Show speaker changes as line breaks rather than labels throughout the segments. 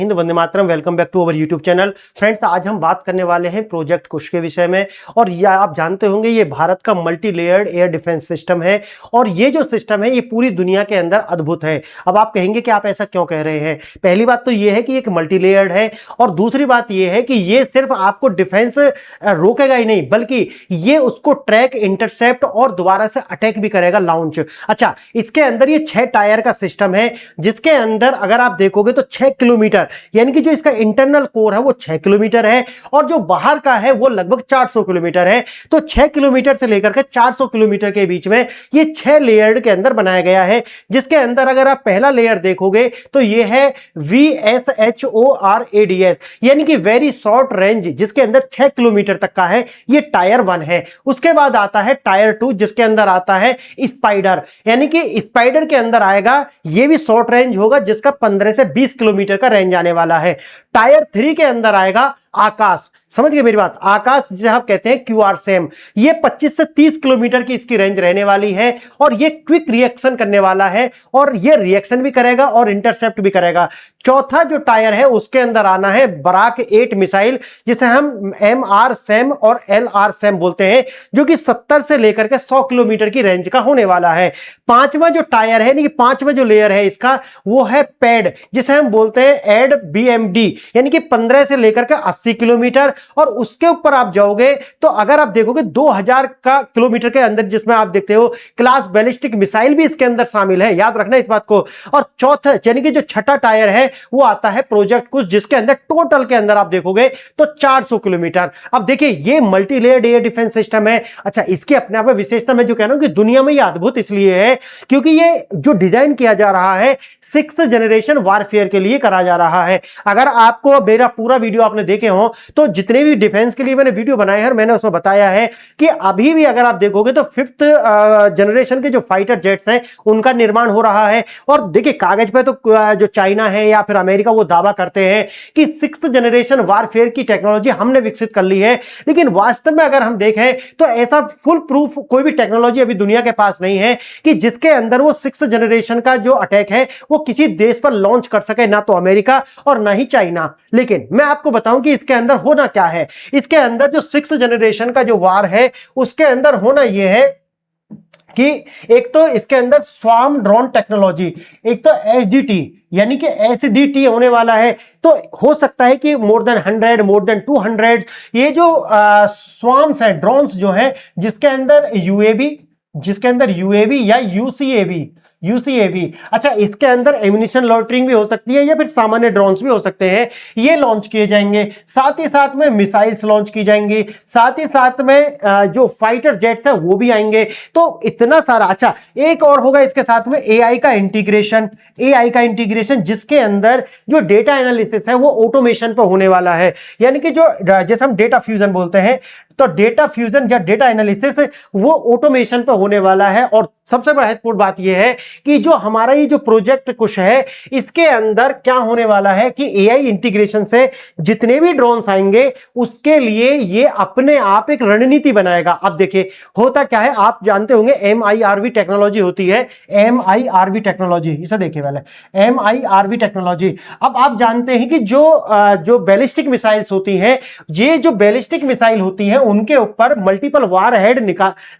हिंद, वंदे मातरम। Welcome back to our YouTube channel. Friends, आज हम बात करने वाले हैं प्रोजेक्ट कुश के विषय में। और ये आप जानते होंगे, ये भारत का multi layered air defence system है। और ये जो सिस्टम है ये पूरी दुनिया के अंदर अद्भुत है। अब आप कहेंगे कि आप ऐसा क्यों कह रहे हैं। पहली बात तो ये है कि एक मल्टी लेयर्ड है, और दूसरी बात ये है कि ये सिर्फ आपको डिफेंस रोकेगा ही नहीं, बल्कि ये उसको ट्रैक, इंटरसेप्ट और दोबारा से अटैक भी करेगा, लॉन्च। अच्छा, इसके अंदर ये 6 टायर का सिस्टम है, जिसके अंदर अगर आप देखोगे तो 6 किलोमीटर, यानी कि जो इसका इंटरनल कोर है वो 6 किलोमीटर है, और जो बाहर का है वो लगभग 400 किलोमीटर है। तो 6 किलोमीटर से लेकर के 400 किलोमीटर के बीच में ये 6 लेयर के अंदर बनाया गया है। जिसके अंदर अगर आप पहला लेयर देखोगे तो ये है VSHORADS, यानी कि वेरी शॉर्ट रेंज, जिसके अंदर 6 किलोमीटर तक का है। ये टायर 1 है। उसके बाद आता है टायर 2, जिसके अंदर आता है स्पाइडर, यानी कि स्पाइडर के अंदर आएगा, ये भी शॉर्ट रेंज होगा, जिसका 15 से 20 किलोमीटर का रेंज आने वाला है। टायर 3 के अंदर आएगा आकाश। समझ गए मेरी बात। आकाश जिसे आप कहते हैं QR सेम, ये 25 से 30 किलोमीटर की इसकी रेंज रहने वाली है, और ये क्विक रिएक्शन करने वाला है, और ये रिएक्शन भी करेगा और इंटरसेप्ट भी करेगा। चौथा जो टायर है उसके अंदर आना है बराक 8 मिसाइल, जिसे हम MR SAM और LR SAM बोलते हैं, जो कि 70 से लेकर के 100 किलोमीटर की रेंज का होने वाला है। पांचवा जो टायर है, यानी कि पांचवा जो लेयर है इसका, वो है पैड, जिसे हम बोलते हैं एड BMD, यानी कि 15 से लेकर के 80 किलोमीटर। और उसके ऊपर आप जाओगे तो अगर आप देखोगे 2000 का किलोमीटर के अंदर, जिसमें आप देखते हो क्लास बैलिस्टिक मिसाइल भी इसके अंदर शामिल है, याद रखना इस बात को। और चौथा, यानी कि जो छठा टायर है वो आता है प्रोजेक्ट कुश, जिसके अंदर टोटल के अंदर आप देखोगे तो 400 किलोमीटर। अब देखिए, ये multi layered air defence system है। अच्छा, इसके अपने आप में विशेषता मैं जो कह रहा हूं कि दुनिया में ये अद्भुत इसलिए है क्योंकि ये जो डिजाइन किया जा रहा है 6th जनरेशन वारफेयर के लिए करा जा रहा है। अगर आपको मेरा पूरा वीडियो आपने देखे हो तो जितने भी डिफेंस के लिए मैंने वीडियो बनाए हैं, मैंने उसमें बताया है कि अभी भी अगर आप देखोगे तो 5th जनरेशन के जो फाइटर जेट्स हैं उनका निर्माण हो रहा है। और देखिए, कागज पे तो जो चाइना है या फिर अमेरिका, वो दावा करते हैं कि 6th जनरेशन वारफेयर की टेक्नोलॉजी हमने विकसित कर ली है, लेकिन वास्तव में अगर हम देखें तो ऐसा फुल प्रूफ कोई भी टेक्नोलॉजी अभी दुनिया के पास नहीं है कि जिसके अंदर वो 6th जनरेशन का जो अटैक है वो किसी देश पर लॉन्च कर सके, ना तो अमेरिका और ना ही चाइना। लेकिन मैं आपको बताऊं कि इसके अंदर होना क्या है। इसके अंदर जो 6th जनरेशन का जो वार है उसके अंदर होना यह है कि एक तो इसके अंदर स्वार्म ड्रोन टेक्नोलॉजी, एक तो SDT यानी कि SDT होने वाला है। तो हो सकता है कि मोर देन 100, मोर देन 200 ये जो स्वार्म्स है, ड्रोन्स जो है, जिसके अंदर UAV या UCAV। अच्छा, इसके अंदर एम्यूनिशन लॉटरिंग भी हो सकती है या फिर सामान्य ड्रोन्स भी हो सकते हैं, ये लॉन्च किए जाएंगे। साथ ही साथ में मिसाइल्स लॉन्च की जाएंगी, साथ ही साथ में जो फाइटर जेट्स है वो भी आएंगे। तो इतना सारा। अच्छा, एक और होगा इसके साथ में AI का इंटीग्रेशन, जिसके अंदर जो डेटा एनालिसिस है वो ऑटोमेशन पर होने वाला है, यानी कि जो जैसे हम डेटा फ्यूजन बोलते हैं, तो डेटा फ्यूजन या डेटा एनालिसिस वो ऑटोमेशन पर होने वाला है। और सबसे महत्वपूर्ण बात यह है कि जो हमारा ये जो प्रोजेक्ट कुश है, इसके अंदर क्या होने वाला है कि AI इंटीग्रेशन से जितने भी ड्रोन्स आएंगे उसके लिए ये अपने आप एक रणनीति बनाएगा। अब देखिए, होता क्या है, आप जानते होंगे MIRV टेक्नोलॉजी होती है, MIRV टेक्नोलॉजी, इसे देखिए पहले, MIRV टेक्नोलॉजी। अब आप जानते हैं कि जो बैलिस्टिक मिसाइल्स होती हैं, ये जो बैलिस्टिक मिसाइल होती है उनके ऊपर मल्टीपल वार हेड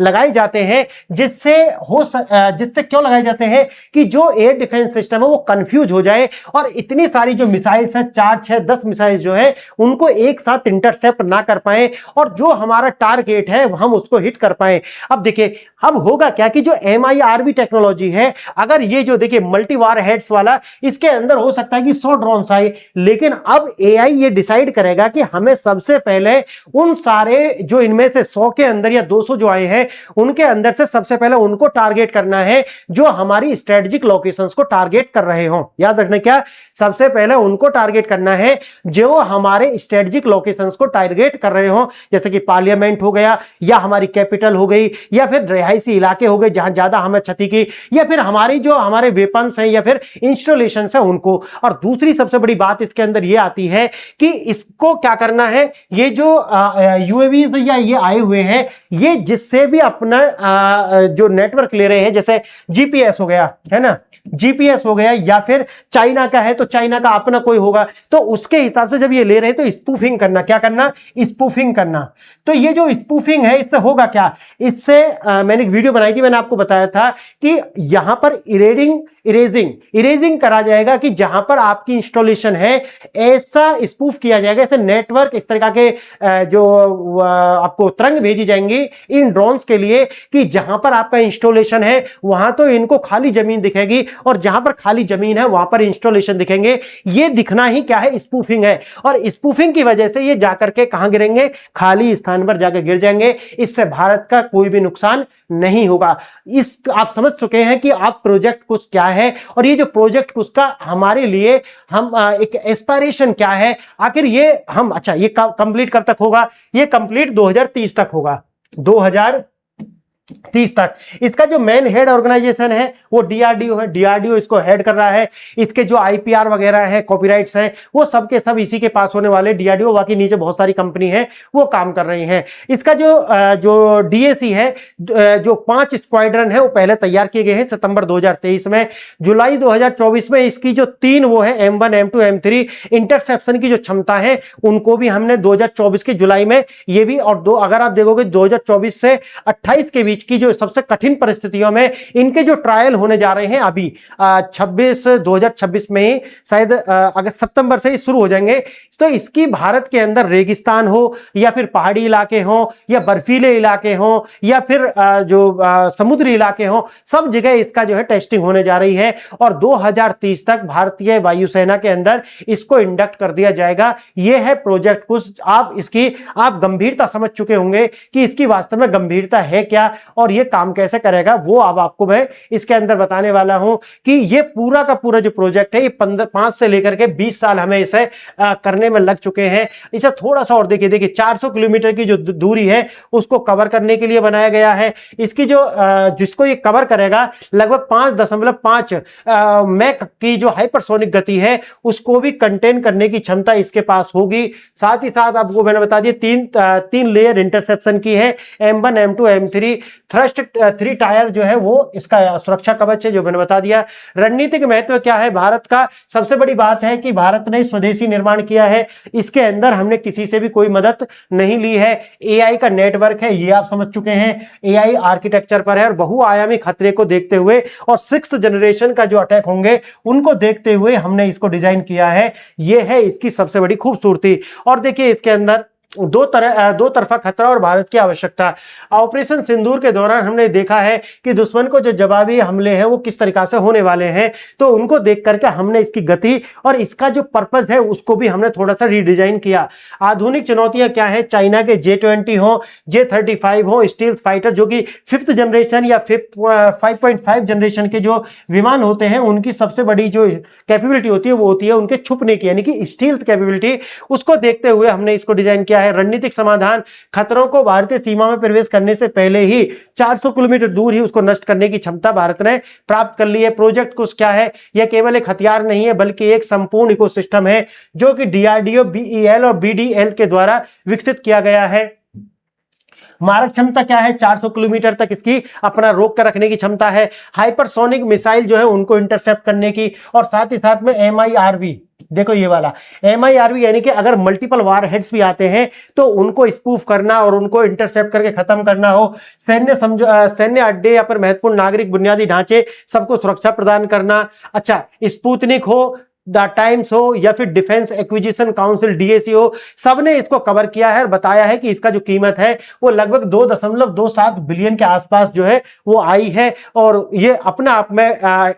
लगाए जाते हैं, जिससे क्यों लगाए जाते हैं कि जो एयर डिफेंस सिस्टम है वो कंफ्यूज हो जाए, और इतनी सारी जो मिसाइल्स हैं, 4, 6, 10 मिसाइल्स जो है उनको एक साथ इंटरसेप्ट ना कर पाए, और जो हमारा टारगेट है हम उसको हिट कर पाए। अब देखिए, अब होगा क्या कि जो MIRV टेक्नोलॉजी है, अगर ये जो देखिए मल्टी वार हेड्स वाला, इसके अंदर हो सकता है कि 100 ड्रोन्स आए, लेकिन अब AI ये डिसाइड करेगा कि हमें सबसे पहले उन सारे जो इनमें से 100 के अंदर या 200 जो आए हैं उनके अंदर से सबसे पहले उनको टारगेट करना है जो हमारी स्ट्रेटेजिक लोकेशंस को टारगेट कर रहे हो। याद रखना, क्या सबसे पहले उनको टारगेट करना है जो हमारे स्ट्रेटेजिक लोकेशंस को टारगेट कर रहे हो, जैसे कि पार्लियामेंट हो गया, या हमारी कैपिटल हो गई, या फिर रिहायशी इलाके हो गए जहां ज्यादा हमें क्षति की, या फिर हमारे वेपन्स हैं या फिर इंस्टॉलेशंस हैं उनको। और दूसरी सबसे बड़ी बात इसके अंदर यह आती है कि इसको क्या करना है, ये जो UAVs या ये आए हुए हैं, ये जिससे भी अपना जो नेटवर्क ले रहे हैं, जैसे जीपीएस हो गया, है ना, जीपीएस हो गया, या फिर चाइना का है तो चाइना का अपना कोई होगा, तो उसके हिसाब से जब ये ले रहे हैं तो स्पूफिंग करना, क्या करना, स्पूफिंग करना। तो ये जो स्पूफिंग है इससे होगा क्या, इससे मैंने एक वीडियो बनाई थी, मैंने आपको बताया था कि यहां पर इरेजिंग करा जाएगा कि जहां पर आपकी इंस्टॉलेशन है ऐसा स्पूफ किया जाएगा, ऐसे नेटवर्क इस तरह के जो आपको तरंग भेजी जाएंगी इन ड्रोन्स के लिए कि जहां पर आपका इंस्टॉलेशन है वहां तो इनको खाली जमीन दिखेगी और जहां पर खाली जमीन है वहां पर इंस्टॉलेशन दिखेंगे। ये दिखना ही क्या है, स्पूफिंग है। और स्पूफिंग की वजह से ये जाकर के कहां गिरेंगे, खाली स्थान पर जाकर गिर जाएंगे। इससे भारत का कोई भी नुकसान नहीं होगा। इस आप समझ चुके हैं कि आप प्रोजेक्ट कुछ क्या है और ये जो प्रोजेक्ट कुछ का हमारे लिए हम एक एस्पायरेशन क्या है, आखिर ये हम, अच्छा ये कंप्लीट कब तक होगा, ये कंप्लीट 2030 तक होगा, 2030 तक। इसका जो मेन हेड ऑर्गेनाइजेशन है वो डीआरडीओ है, डीआरडीओ इसको हेड कर रहा है। इसके जो आईपीआर वगैरह है, कॉपीराइट्स हैं, वो सब के सब इसी के पास होने वाले डीआरडीओ, बाकी नीचे बहुत सारी कंपनी है वो काम कर रही हैं। इसका जो डीएसी है, जो 5 स्क्वाड्रन है वो पहले तैयार किए गए हैं सितंबर 2023 में। जुलाई 2024 में इसकी जो 3 वो है M1 M2 M3 इंटरसेप्शन की जो क्षमता है उनको भी हमने 2024 के जुलाई में ये भी, और अगर आप देखोगे 2024 से 28 के बीच की जो सबसे कठिन परिस्थितियों में इनके जो ट्रायल होने जा रहे हैं अभी 2026 में ही शायद अगस्त सितंबर से ही शुरू हो जाएंगे। तो इसकी भारत के अंदर रेगिस्तान हो या फिर पहाड़ी इलाके हो या बर्फीले इलाके हो या फिर जो समुद्री इलाके हो, सब जगह इसका जो है टेस्टिंग होने जा रही है और 2030 तक भारतीय वायुसेना के अंदर इसको इंडक्ट कर दिया जाएगा। यह है प्रोजेक्ट कुछ। आप गंभीरता समझ चुके होंगे कि इसकी वास्तव में गंभीरता है क्या और ये काम कैसे करेगा, वो अब आपको मैं इसके अंदर बताने वाला हूं कि ये पूरा का पूरा जो प्रोजेक्ट है ये 5 से लेकर के 20 साल हमें इसे करने में लग चुके हैं। इसे थोड़ा सा और देखिए 400 किलोमीटर की जो दूरी है उसको कवर करने के लिए बनाया गया है। इसकी जिसको ये कवर करेगा लगभग 5.5 मैक की जो हाइपरसोनिक गति है उसको भी कंटेन करने की क्षमता इसके पास होगी। साथ ही साथ आपको मैंने बता दिया 3 लेयर इंटरसेप्शन की है, M1 M2 M3 thrust 3 tyre जो है वो इसका सुरक्षा कवच है, जो मैंने बता दिया। रणनीतिक महत्व क्या है भारत का, सबसे बड़ी बात है कि भारत ने स्वदेशी निर्माण किया है। इसके अंदर हमने किसी से भी कोई मदद नहीं ली है। एआई का नेटवर्क है, ये आप समझ चुके हैं, एआई आर्किटेक्चर पर है और बहुआयामी खतरे को देखते हुए और 6th जनरेशन का जो अटैक होंगे उनको देखते हुए हमने इसको डिजाइन किया है। ये है इसकी सबसे बड़ी खूबसूरती। और देखिए इसके अंदर दो तरफा खतरा और भारत की आवश्यकता। ऑपरेशन सिंदूर के दौरान हमने देखा है कि दुश्मन को जो जवाबी हमले हैं वो किस तरीका से होने वाले हैं, तो उनको देख करके हमने इसकी गति और इसका जो पर्पस है उसको भी हमने थोड़ा सा रीडिजाइन किया। आधुनिक चुनौतियां क्या है, चाइना के J-20 हो, J-35 हो, स्टील्थ फाइटर जो कि 5th जनरेशन या 5.5 जनरेशन के जो विमान होते हैं उनकी सबसे बड़ी जो कैपेबिलिटी होती है वो होती है उनके छुपने की, यानी कि स्टील्थ कैपेबिलिटी। उसको देखते हुए हमने इसको डिजाइन किया है। रणनीतिक समाधान, खतरों को भारतीय सीमा में प्रवेश करने से पहले ही 400 किलोमीटर दूर ही उसको नष्ट करने की क्षमता भारत ने प्राप्त कर ली है। प्रोजेक्ट कुछ क्या है, यह केवल एक हथियार नहीं है बल्कि एक संपूर्ण इकोसिस्टम है जो कि डीआरडीओ, बीईएल और बीडीएल के द्वारा विकसित किया गया है। मारक क्षमता क्या है, 400 किलोमीटर तक इसकी अपना रोक कर रखने की क्षमता है। हाइपरसोनिक मिसाइल जो है उनको इंटरसेप्ट करने की, और साथ ही साथ में MIRV, देखो ये वाला MIRV यानी कि अगर मल्टीपल वार हेड्स भी आते हैं तो उनको स्पूफ करना और उनको इंटरसेप्ट करके खत्म करना हो। सैन्य अड्डे या फिर महत्वपूर्ण नागरिक बुनियादी ढांचे सबको सुरक्षा प्रदान करना। अच्छा, स्पुतनिक हो, द टाइम्स हो या फिर डिफेंस एक्विजिशन काउंसिल DAC हो, सबने इसको कवर किया है और बताया है कि इसका जो कीमत है वो लगभग 2.27 बिलियन के आसपास जो है वो आई है। और ये अपने आप में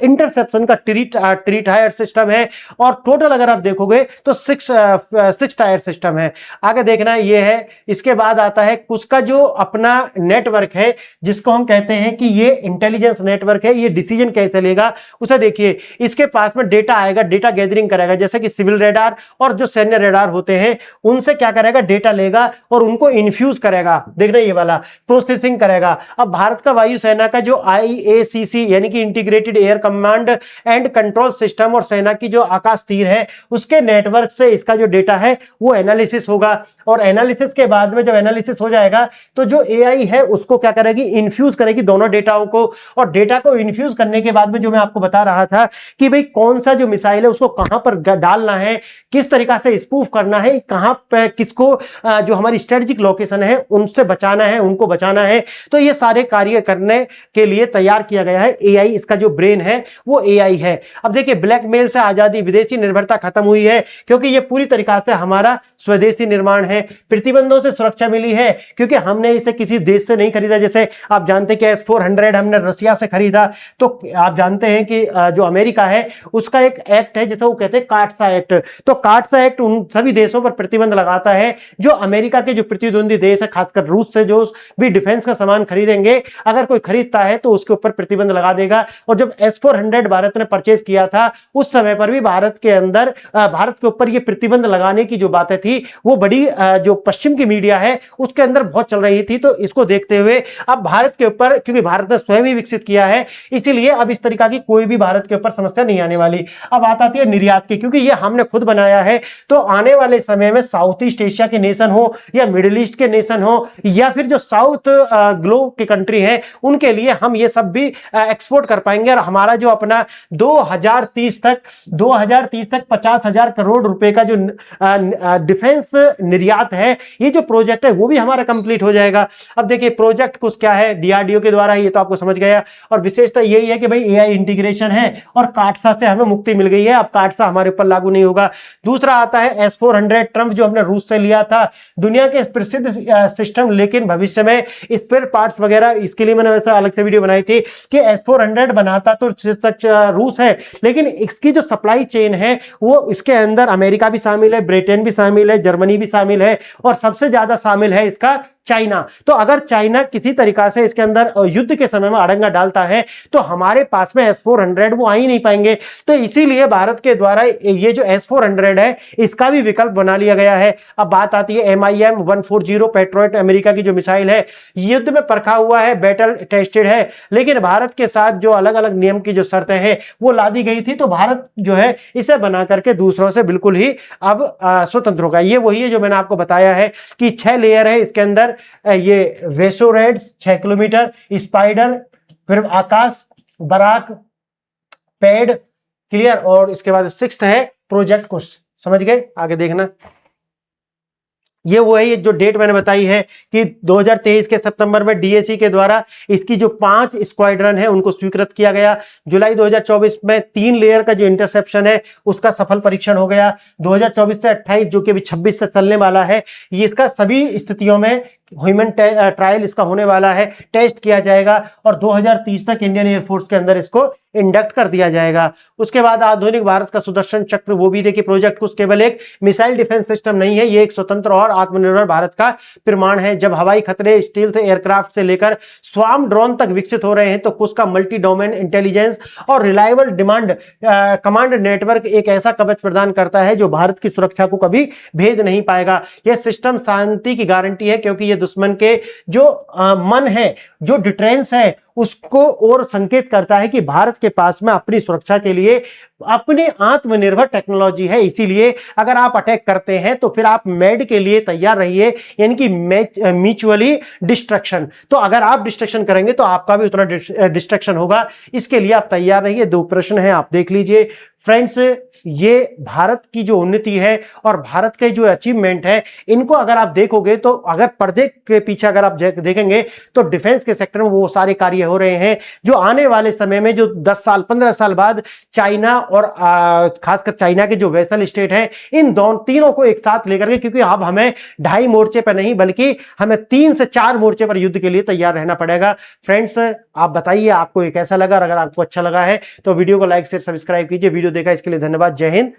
इंटरसेप्शन का ट्री टायर सिस्टम है और टोटल अगर आप देखोगे तो 6 टायर सिस्टम है। आगे देखना ये है। इसके बाद आता है उसका जो अपना नेटवर्क है जिसको हम कहते हैं कि ये इंटेलिजेंस नेटवर्क है, ये डिसीजन कैसे लेगा उसे देखिए। इसके पास में डेटा आएगा, डेटा गैदरिंग करेगा, जैसे कि सिविल रेडार और जो सैन्य रेडार होते हैं उनसे क्या करेगा, डेटा लेगा और उनको इन्फ्यूज करेगा, देखना ये वाला प्रोसेसिंग करेगा। अब भारत का वायुसेना का जो IACC यानी कि integrated air command and control system और सेना की जो आकाश तीर है उसके नेटवर्क से इसका जो डेटा है वो एनालिसिस होगा, और एनालिसिस के बाद में जब एनालिसिस हो जाएगा तो जो AI है उसको क्या करेगी, इन्फ्यूज करेगी दोनों डेटाओं को, और डेटा को इन्फ्यूज करने के बाद में जो मैं आपको बता रहा था कि भाई कौन सा जो मिसाइल है उसको कहां पर डालना है, किस तरीका से स्पूफ करना है, कहां पे किसको जो हमारी स्ट्रेटेजिक लोकेशन है उनसे बचाना है, उनको बचाना है, तो ये सारे कार्य करने के लिए तैयार किया गया है AI। इसका जो ब्रेन है वो AI है। अब देखिए, ब्लैकमेल से आजादी, विदेशी निर्भरता खत्म हुई है क्योंकि ये पूरी तरीका से हमारा स्वदेशी निर्माण है। प्रतिबंधों से सुरक्षा मिली है क्योंकि हमने इसे किसी देश से नहीं खरीदा, जैसे आप जानते हैं कि S-400 हमने रसिया से खरीदा, तो आप जानते हैं कि जो अमेरिका है उसका एक एक्ट है जिसे वो कहते हैं काटसा एक्ट। तो काटसा एक्ट उन सभी देशों पर प्रतिबंध लगाता है जो अमेरिका के जो प्रतिद्वंदी देश है, खासकर रूस से जो भी डिफेंस का सामान खरीदेंगे, अगर कोई खरीदता है तो उसके ऊपर प्रतिबंध लगा देगा। और जब S-400 भारत ने परचेज किया था उस समय पर भी भारत के अंदर भारत के ऊपर ये प्रतिबंध लगाने की जो बातें थी वो बड़ी जो पश्चिम की मीडिया है उसके अंदर बहुत चल रही थी। तो इसको देखते हुए अब भारत के ऊपर, क्योंकि भारत ने स्वयं ही विकसित किया है, इसीलिए अब इस तरीका की कोई भी भारत के ऊपर समस्या नहीं आने वाली। अब बात आती है निर्यात की, क्योंकि ये हमने खुद बनाया है, तो आने वाले समय में साउथ ईस्ट एशिया के नेशन हो या मिडिल ईस्ट के नेशन हो या फिर जो साउथ ग्लोब के कंट्री है उनके लिए हम ये सब भी एक्सपोर्ट कर पाएंगे। और हमारा जो अपना 2030 तक 50,000 करोड़ रुपए का जो डिफेंस निर्यात है, ये जो प्रोजेक्ट है वो भी हमारा कंप्लीट हो जाएगा। अब देखिए प्रोजेक्ट कुछ क्या है, DRDO के द्वारा, ये तो आपको समझ गया, और विशेषता यही है कि भाई AI इंटीग्रेशन है और काटसा से हमें मुक्ति मिल गई है, अब काटसा हमारे ऊपर लागू नहीं होगा। दूसरा आता है S-400 ट्रम्प जो हमने रूस से लिया था, दुनिया के प्रसिद्ध सिस्टम, लेकिन भविष्य में स्पेयर पार्ट्स वगैरह इसके लिए मैंने वैसे अलग से वीडियो बनाई थी कि S-400 बनाता तो सच रूस है, लेकिन इसकी जो सप्लाई चेन है वो इसके अंदर अमेरिका भी शामिल है, ब्रिटेन भी शामिल है, जर्मनी भी शामिल है, और सबसे ज्यादा शामिल है इसका चाइना। तो अगर चाइना किसी तरीका से इसके अंदर युद्ध के समय में अड़ंगा डालता है तो हमारे पास में S-400 वो आ ही नहीं पाएंगे। तो इसीलिए भारत के द्वारा ये जो S-400 है इसका भी विकल्प बना लिया गया है। अब बात आती है MIM 140 पैट्रियट, अमेरिका की जो मिसाइल है, युद्ध में परखा हुआ है, बैटल टेस्टेड है, लेकिन भारत के साथ जो अलग अलग नियम की जो शर्तें हैं वो लादी गई थी, तो भारत जो है इसे बना करके दूसरों से बिल्कुल ही अब स्वतंत्र होगा। ये वही है जो मैंने आपको बताया है कि 6 लेयर है इसके अंदर, ये वेसोरेड्स 6 किलोमीटर, स्पाइडर, फिर आकाश, बराक, पैड, क्लियर, और इसके बाद 6th है प्रोजेक्ट कुश। समझ गए, आगे देखना। ये वो है जो डेट मैंने बताई है कि 2023 के सितंबर में DAC के द्वारा इसकी जो 5 स्क्वाड्रन है उनको स्वीकृत किया गया। जुलाई 2024 में 3 लेयर का जो इंटरसेप्शन है उसका सफल परीक्षण हो गया। 2024 से 28 जो कि अभी 26 से चलने वाला है, ये इसका सभी स्थितियों में ह्यूमन ट्रायल इसका होने वाला है, टेस्ट किया जाएगा, और 2030 तक इंडियन एयरफोर्स के अंदर इसको इंडक्ट कर दिया जाएगा। उसके बाद आधुनिक भारत का सुदर्शन चक्र, वो भी देखिए प्रोजेक्ट कुछ केवल एक मिसाइल डिफेंस सिस्टम नहीं है, ये एक स्वतंत्र और आत्मनिर्भर भारत का प्रमाण है। जब हवाई खतरे स्टील्थ एयरक्राफ्ट से लेकर स्वाम ड्रोन तक विकसित हो रहे हैं तो कुछ का मल्टी डोमेन इंटेलिजेंस और रिलायबल डिमांड कमांड नेटवर्क एक ऐसा कवच प्रदान करता है जो भारत की सुरक्षा को कभी भेद नहीं पाएगा। यह सिस्टम शांति की गारंटी है क्योंकि यह दुश्मन के जो मन है, जो डिटरेंस है, उसको और संकेत करता है कि भारत के पास में अपनी सुरक्षा के लिए अपनी आत्मनिर्भर टेक्नोलॉजी है। इसीलिए अगर आप अटैक करते हैं तो फिर आप मेड के लिए तैयार रहिए, यानी कि म्यूचुअली डिस्ट्रक्शन। तो अगर आप डिस्ट्रक्शन करेंगे तो आपका भी उतना डिस्ट्रक्शन होगा, इसके लिए आप तैयार रहिए। 2 प्रश्न हैं, आप देख लीजिए। फ्रेंड्स, ये भारत की जो उन्नति है और भारत के जो अचीवमेंट है, इनको अगर आप देखोगे तो अगर पर्दे के पीछे अगर आप देखेंगे तो डिफेंस के सेक्टर में वो सारे कार्य हो रहे हैं जो आने वाले समय में, जो 10 साल 15 साल बाद चाइना और खासकर चाइना के जो वेसल स्टेट है, इन तीनों को एक साथ लेकर के, क्योंकि अब हमें 2.5 मोर्चे पर नहीं बल्कि हमें 3 से 4 मोर्चे पर युद्ध के लिए तैयार रहना पड़ेगा। फ्रेंड्स, आप बताइए आपको ये कैसा लगा। अगर आपको अच्छा लगा है तो वीडियो को लाइक शेयर सब्सक्राइब कीजिए। वीडियो देखा इसके लिए धन्यवाद। जय हिंद।